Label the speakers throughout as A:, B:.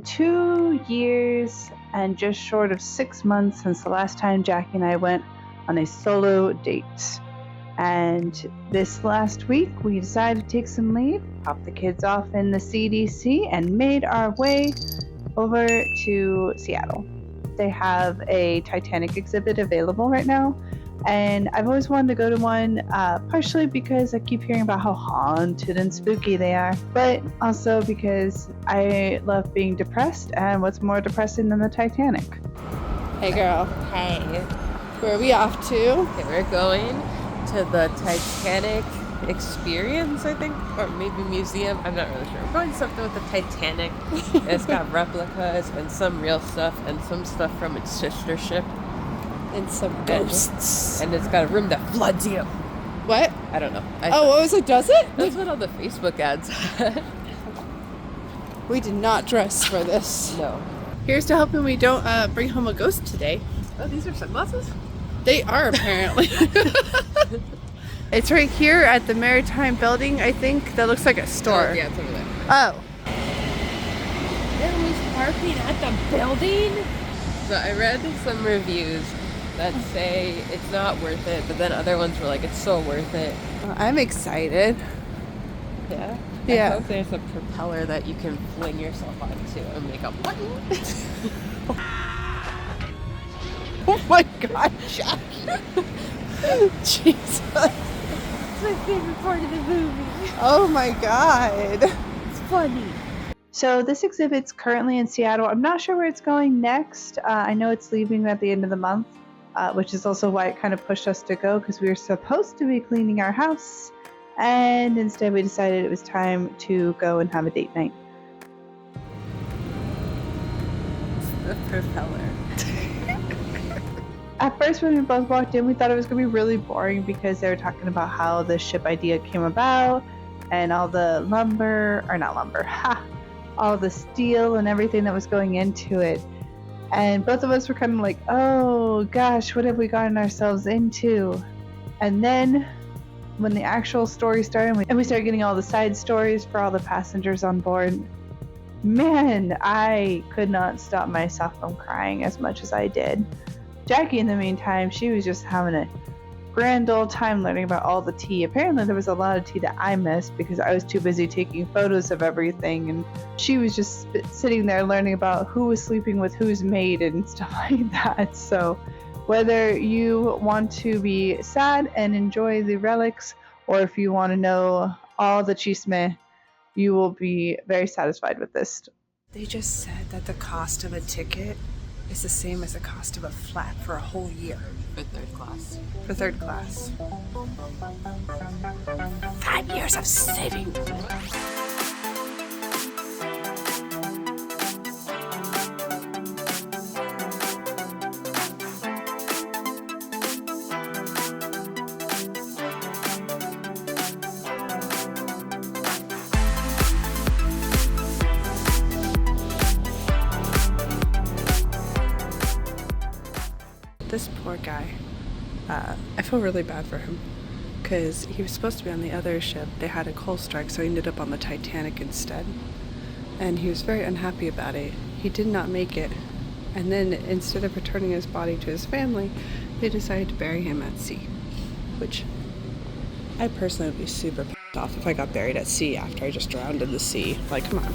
A: 2 years and just short of 6 months since the last time Jackie and I went on a solo date. And this last week, we decided to take some leave, pop the kids off in the CDC, and made our way over to Seattle. They have a Titanic exhibit available right now, and I've always wanted to go to one, partially because I keep hearing about how haunted and spooky they are, but also because I love being depressed, and what's more depressing than the Titanic?
B: Hey girl.
C: Hey.
B: Where are we off to?
C: Okay, we're going to the Titanic Experience, I think, or maybe museum. I'm not really sure. We're going to something with the Titanic. And it's got replicas and some real stuff and some stuff from its sister ship.
B: And some ghosts.
C: And it's got a room that floods you.
B: What?
C: I don't know.
B: What was it? Does it?
C: That's what all the Facebook ads had.
B: We did not dress for this.
C: No.
B: Here's to hoping we don't bring home a ghost today.
C: Oh, these are sunglasses?
B: They are, apparently. It's right here at the Maritime Building, I think. That looks like a store.
C: Oh, yeah, it's over there.
B: Oh.
C: Emily's parking at the building? So I read some reviews that say it's not worth it, but then other ones were like, it's so worth it.
B: I'm excited.
C: Yeah?
B: Yeah.
C: I hope there's a propeller that you can fling yourself onto and make a
B: Oh my god, Jackie. Jesus.
C: It's my favorite part of the movie.
B: Oh my god.
C: It's funny.
A: So this exhibit's currently in Seattle. I'm not sure where it's going next. I know it's leaving at the end of the month, which is also why it kind of pushed us to go, because we were supposed to be cleaning our house, and instead we decided it was time to go and have a date night.
C: It's the propeller.
A: At first, when we both walked in, we thought it was going to be really boring because they were talking about how the ship idea came about and all the all the steel and everything that was going into it. And both of us were kind of like, oh gosh, what have we gotten ourselves into? And then when the actual story started and we started getting all the side stories for all the passengers on board, man, I could not stop myself from crying as much as I did. Jackie, in the meantime, she was just having a grand old time learning about all the tea. Apparently there was a lot of tea that I missed because I was too busy taking photos of everything, and she was just sitting there learning about who was sleeping with whose maid and stuff like that. So whether you want to be sad and enjoy the relics, or if you want to know all the chisme, you will be very satisfied with this.
B: They just said that the cost of a ticket is the same as the cost of a flat for a whole year.
C: For third class.
B: For third class. 5 years of saving. This poor guy, I feel really bad for him because he was supposed to be on the other ship. They had a coal strike, so he ended up on the Titanic instead. And he was very unhappy about it. He did not make it. And then instead of returning his body to his family, they decided to bury him at sea, which I personally would be super pissed off if I got buried at sea after I just drowned in the sea. Like, come on.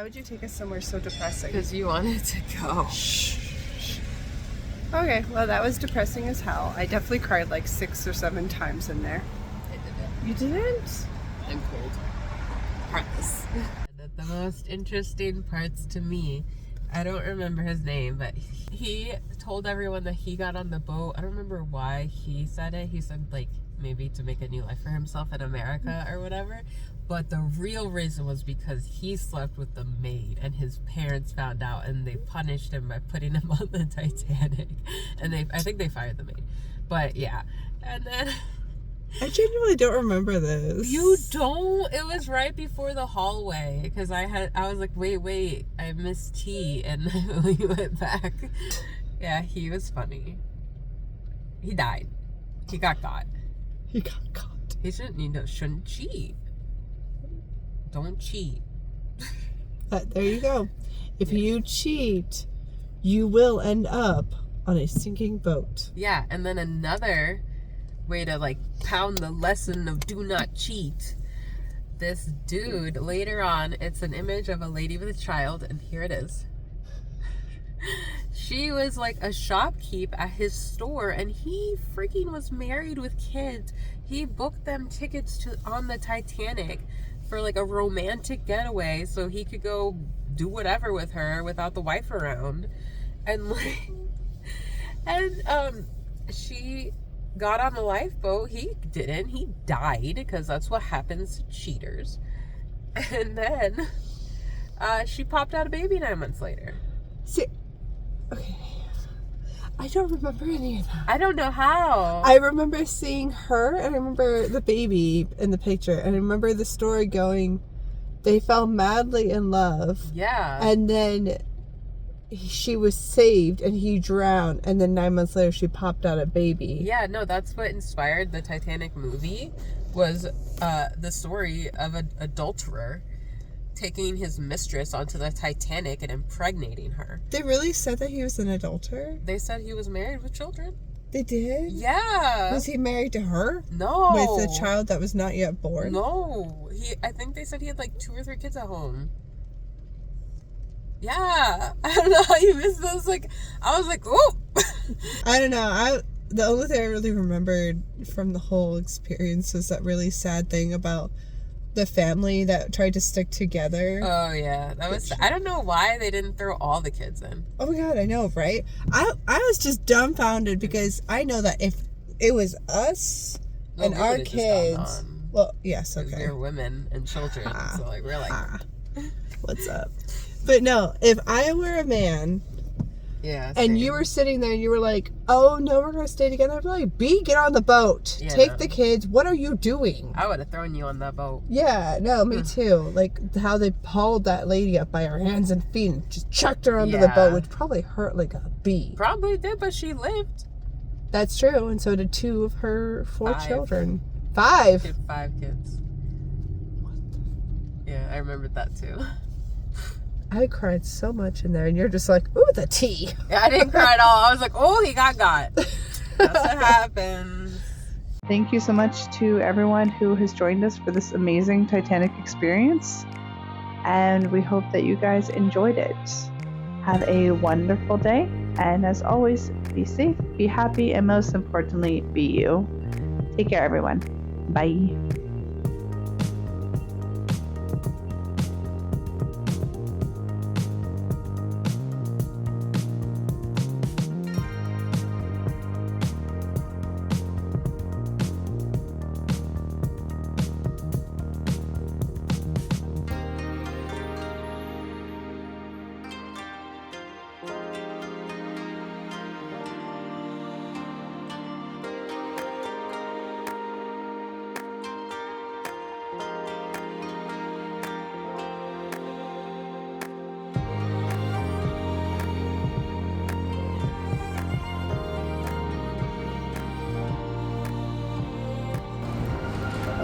B: Why would you take us somewhere so depressing?
C: Because you wanted to go.
B: Okay, well, that was depressing as hell. I definitely cried like 6 or 7 times in there.
C: I did it.
B: You didn't?
C: I'm cold. Heartless. The most interesting parts to me, I don't remember his name, but he told everyone that he got on the boat. I don't remember why he said it. He said, like, maybe to make a new life for himself in America or whatever. But the real reason was because he slept with the maid and his parents found out and they punished him by putting him on the Titanic. And I think they fired the maid. But yeah. And then...
D: I genuinely don't remember this.
C: You don't? It was right before the hallway because I was like, wait, I missed tea, and we went back. Yeah, he was funny. He died. He got caught.
D: He got caught.
C: He shouldn't cheat. Don't cheat.
D: There you go. If you cheat, you will end up on a sinking boat.
C: Yeah, and then another way to like pound the lesson of do not cheat. This dude later on, it's an image of a lady with a child, and here it is. She was like a shopkeep at his store, and he freaking was married with kids. He booked them tickets on the Titanic for like a romantic getaway so he could go do whatever with her without the wife around. And like, and she got on the lifeboat. He didn't. He died because that's what happens to cheaters. And then she popped out a baby 9 months later.
D: See, okay. I don't remember any of that.
C: I don't know how.
D: I remember seeing her, and I remember the baby in the picture, and I remember the story going, they fell madly in love.
C: Yeah.
D: And then she was saved, and he drowned, and then 9 months later, she popped out a baby.
C: Yeah, no, that's what inspired the Titanic movie, was the story of an adulterer taking his mistress onto the Titanic and impregnating her.
D: They really said that he was an adulterer?
C: They said he was married with children.
D: They did?
C: Yeah.
D: Was he married to her?
C: No.
D: With a child that was not yet born?
C: No. I think they said he had like 2 or 3 kids at home. Yeah. I don't know how you missed those. Like, I was like, oh.
D: I don't know. The only thing I really remembered from the whole experience was that really sad thing about the family that tried to stick together.
C: Oh yeah, that was. I don't know why they didn't throw all the kids in.
D: Oh my god, I know, right? I was just dumbfounded because I know that if it was us and our kids, well, yes, okay,
C: they're women and children, so like we're like,
D: what's up? But no, if I were a man.
C: Yeah.
D: And you were sitting there and you were like, oh no, we're going to stay together. I'd be like, B, get on the boat.
C: Yeah,
D: Take the kids. What are you doing?
C: I would have thrown you on that boat.
D: Yeah, no, me too. Like how they hauled that lady up by her hands and feet and just chucked her onto the boat, which probably hurt like a bee.
C: Probably did, but she lived.
D: That's true. And so did 2 of her 4 children.
C: 5.
D: 5?
C: 5 kids. Yeah, I remembered that too.
D: I cried so much in there, and you're just like, ooh, the tea.
C: Yeah, I didn't cry at all. I was like, oh, he got. That's what happens.
A: Thank you so much to everyone who has joined us for this amazing Titanic experience. And we hope that you guys enjoyed it. Have a wonderful day. And as always, be safe, be happy, and most importantly, be you. Take care, everyone. Bye.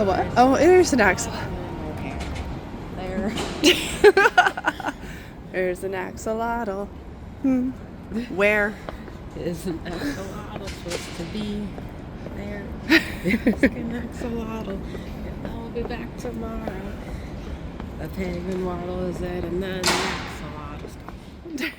B: Oh, what? Oh, there's an axle.
C: There.
B: There's an axolotl. Where?
C: Is an axolotl supposed to be there? There's an axolotl. And I'll be back tomorrow. the pig and waddles it, and then that's a lot of stuff.